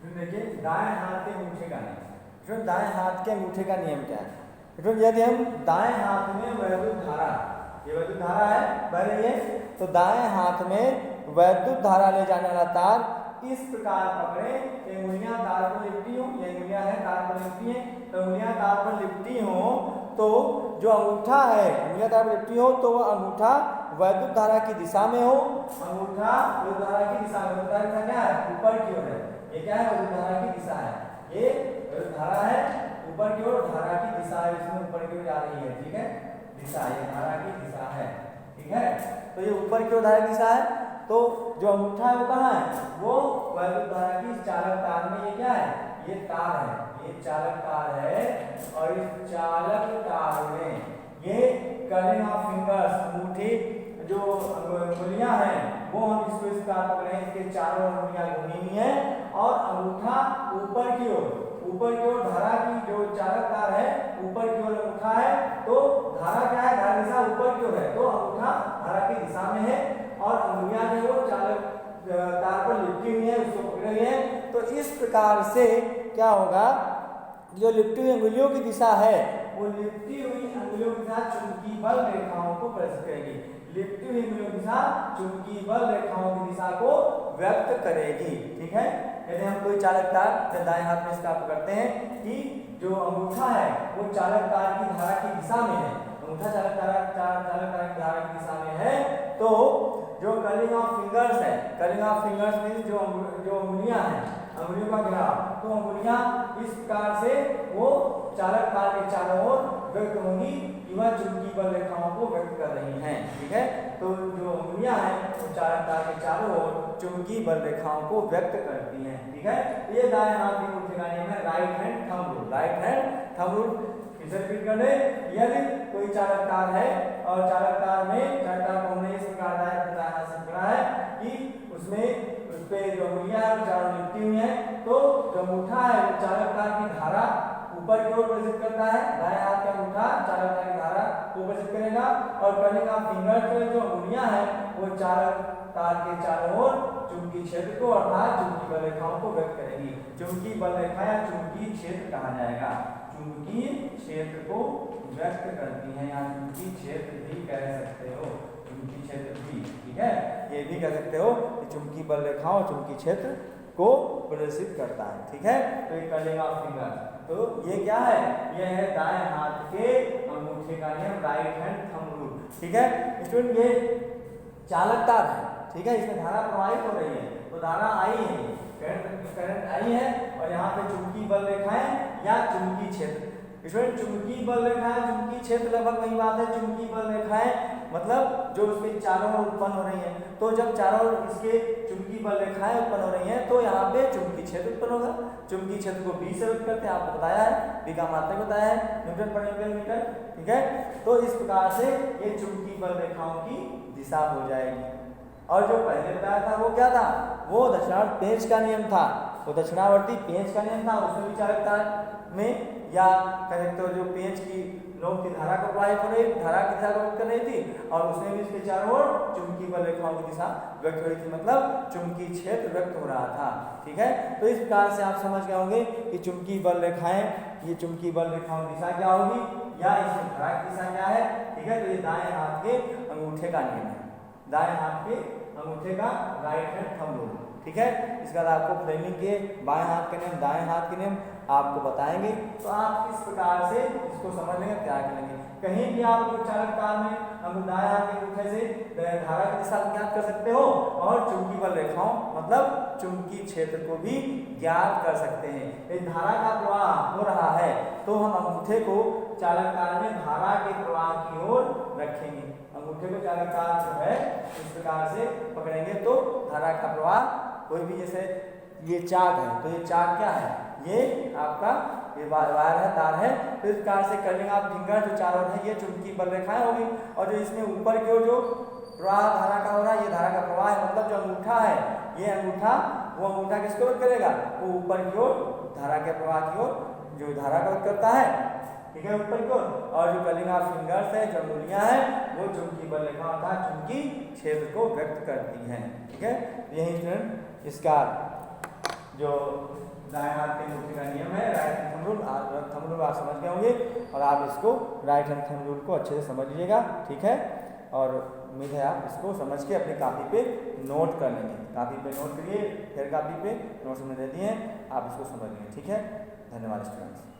देखिए दाएं हाथ के अंगूठे का नियम, दाएं हाथ के अंगूठे का नियम क्या है? यदि हम दाएं हाथ में वैद्युत धारा, ये वैद्युत धारा है बह रही है, तो दाएं हाथ में वैद्युत धारा ले जाने वाला तार इस प्रकार पकड़े, उंगलियां तार पर लिपटी हो, ये उंगलियां है तार पर लिपटी है, तो उंगलियां तार पर लिपटी हो तो जो अंगूठा है उंगलियां तार पर लिपटी हो तो वह अंगूठा वैद्युत धारा की दिशा में हो, अंगूठा वैद्युत धारा की दिशा में, वैद्युत धारा क्या है? ऊपर की ओर है, ये क्या है? वैद्युत धारा की दिशा है, ये वैद्युत धारा है ऊपर की ओर, धारा की दिशा है इसमें ऊपर की ओर जा रही है, ठीक है, दिशा, ये धारा की दिशा है, ठीक है, तो ये ऊपर की ओर धारा की दिशा है, तो जो अंगूठा है वो कहाँ है? वो वैद्युत धारा की चालक तार में, ये क्या है? ये तार है, ये चालक तार है, और इस चालक तार में ये कर्लिंग ऑफ फिंगर्स, अंगूठी जो उंगलियां हैं वो हम इसको इस प्रकार पकड़े हैं, इसके चारों उंगलियां घूमी हुई हैं और अंगूठा ऊपर की ओर, ऊपर की ओर धारा की जो चालक तार है ऊपर की ओर अंगूठा है, तो धारा क्या है? धारा दिशा ऊपर की ओर है, तो अंगूठा धारा की दिशा में है और उंगलियां जो वो चालक तार पर लिपटी हुई है, उसको पकड़े हुए हैं। तो इस प्रकार से क्या होगा? जो लिपटी हुई अंगुलियों की दिशा है वो लिपटी हुई अंगुलियों के साथ चुंबकीय बल रेखाओं को प्रदर्शित करेगी, लिपटी हुई अंगुलियों के साथ चुंबकीय बल रेखाओं की दिशा को व्यक्त करेगी, ठीक है। यदि हम कोई चालक तार दाएं हाथ में इसका पकड़ते हैं कि जो अंगूठा है वो चालक तार की धारा की दिशा में है, अंगूठा चालक तार की धारा की दिशा में है, तो जो कर्लिंग ऑफ फिंगर्स है, कर्लिंग ऑफ फिंगर्स मींस जो अंगुलियां हैं, अंगुलियों का गिराव, तो अंगुलियां इस प्रकार से वो चालक तार के चारों ओर व्यक्त होंगी, वह चुंबकीय बल रेखाओं को व्यक्त कर रही हैं, ठीक है। तो जो अंगुलियां हैं वो चालक तार के चारों ओर चुंबकीय बल रेखाओं को व्यक्त करती हैं, ठीक है। ये दाएं हाथ के अंगूठे का नियम है, right hand thumb rule, right hand thumb rule. इसे रिपीट कर ले, यदि कोई चालक तार है और चालक तार में चालक तार को हमने इस प्रकार से पकड़ा है कि उसमें उस पे जो अंगुलियां हैं चारों लिपटी हुई हैं, तो जो अंगूठा है वो चालक तार की धारा ऊपर की ओर प्रदर्शित करता है, दाएं हाथ का अंगूठा चालक तार की धारा को प्रदर्शित करेगा, और कर्लिंग ऑफ फिंगर्स पे जो अंगुलियां हैं वो चालक तार के चारों ओर चुंबकीय क्षेत्र को अर्थात चुंबकीय बल रेखाओं को व्यक्त करेगी। चुंबकीय बल रेखा या चुंबकीय क्षेत्र कहा जाएगा, चुंबकीय क्षेत्र को व्यक्त करती है, या चुंबकीय क्षेत्र भी कह सकते हो, चुंबकीय क्षेत्र भी, ठीक है, ये भी कह सकते हो कि चुंबकीय बल रेखाओं चुंबकीय क्षेत्र को प्रदर्शित करता है, ठीक है। तो ये कर्लिंग ऑफ फिंगर, तो ये क्या है? ये है दाएं हाथ के अंगूठे का नियम, राइट हैंड थंब रूल, ठीक है। स्टूडेंट ये चालक तार है, ठीक है, इसमें धारा प्रवाहित हो रही है, तो धारा आई है, करंट आई है, और यहाँ पे चुंबकीय बल रेखाएं या चुंबकीय क्षेत्र, स्टूडेंट चुंबकीय बल रेखाएं चुंबकीय क्षेत्र लगभग वही बात है, चुंबकीय बल रेखाएं मतलब जो उसके चारों ओर उत्पन्न हो रही हैं, तो जब चारों ओर इसके चुंबकीय बल रेखाएं उत्पन्न हो रही हैं तो यहाँ पे चुंबकीय क्षेत्र उत्पन्न होगा। चुंबकीय क्षेत्र को बी से व्यक्त करते हैं, आपको बताया है, बी का मात्रक बताया है, न्यूटन पर न्यूटन मीटर, ठीक है। तो इस प्रकार से ये चुंबकीय बल रेखाओं की दिशा हो जाएगी। और जो पहले बताया था वो क्या था? वो दक्षिणावर्त पेंच का नियम था, वो दक्षिणावर्ती पेंच का नियम था, उसमें भी चालक तार में या कह सकते हो जो पेंच की नोक की धारा को प्रवाहित हो रही, धारा की दिशा को व्यक्त कर रही थी, और उसमें भी इसके चारों ओर चुंबकीय बल रेखाओं की दिशा व्यक्त हो रही थी, मतलब चुंबकीय क्षेत्र व्यक्त हो रहा था, ठीक है। तो इस प्रकार से आप समझ गए होंगे कि चुंबकीय बल रेखाएं, ये चुंबकीय बल रेखाओं की दिशा क्या होगी या इसमें धारा की दिशा क्या है, ठीक है। तो ये दाएं हाथ के अंगूठे का नियम है, दाएं हाथ के अंगूठे का, राइट हैंड थंब रूल, ठीक है। इसके बाद आपको फ्लेमिंग के बाएं हाथ के नियम, दाएं हाथ के नियम आपको बताएंगे, तो आप इस प्रकार से इसको समझ लेंगे, क्या करेंगे। कहीं भी आप चालक तार में हम दाएं हाथ के अंगूठे से धारा की दिशा को ज्ञात कर सकते हो, और चुंबकीय बल रेखाओं मतलब चुंबकीय क्षेत्र को भी ज्ञात कर सकते हैं। यदि धारा का प्रवाह हो रहा है तो हम अंगूठे को चालक तार में धारा के प्रवाह की ओर रखेंगे, अंगूठे को चालक तार जो है इस प्रकार से पकड़ेंगे तो धारा का प्रवाह, कोई भी जैसे ये चाक है तो ये चाक क्या है, ये आपका ये वायर है, तार है, तो इस प्रकार से कर्लिंग ऑफ फिंगर जो चारों है ये चुंबकीय बल रेखाएं होगी, और जो इसमें ऊपर की ओर जो प्रवाह धारा का हो रहा है ये धारा का प्रवाह है, मतलब जो अंगूठा है ये अंगूठा, वो अंगूठा किसको व्यक्त करेगा, वो ऊपर की ओर धारा के प्रवाह की ओर जो धारा का व्यक्त करता है, ठीक है, ऊपर की ओर। और जो कर्लिंग ऑफ फिंगर्स है, जो अंगुलियां हैं, वो चुंबकीय बल रेखा अर्थात चुंबकीय क्षेत्र को व्यक्त करती हैं, ठीक है। यही स्टूडेंट इसका जो दाएं हाथ के अंगूठे का नियम है right hand thumb rule. Thumb rule आप समझ गए होंगे और आप इसको राइट हैंड थंब रूल को अच्छे से समझ लीजिएगा, ठीक है। और उम्मीद है आप इसको समझ के अपनी कापी पे नोट कर लेंगे। कापी पे नोट करिए, फिर कापी पे नोट्स में दे दिए, आप इसको समझ लेंगे, ठीक है। धन्यवाद स्टूडेंट्स।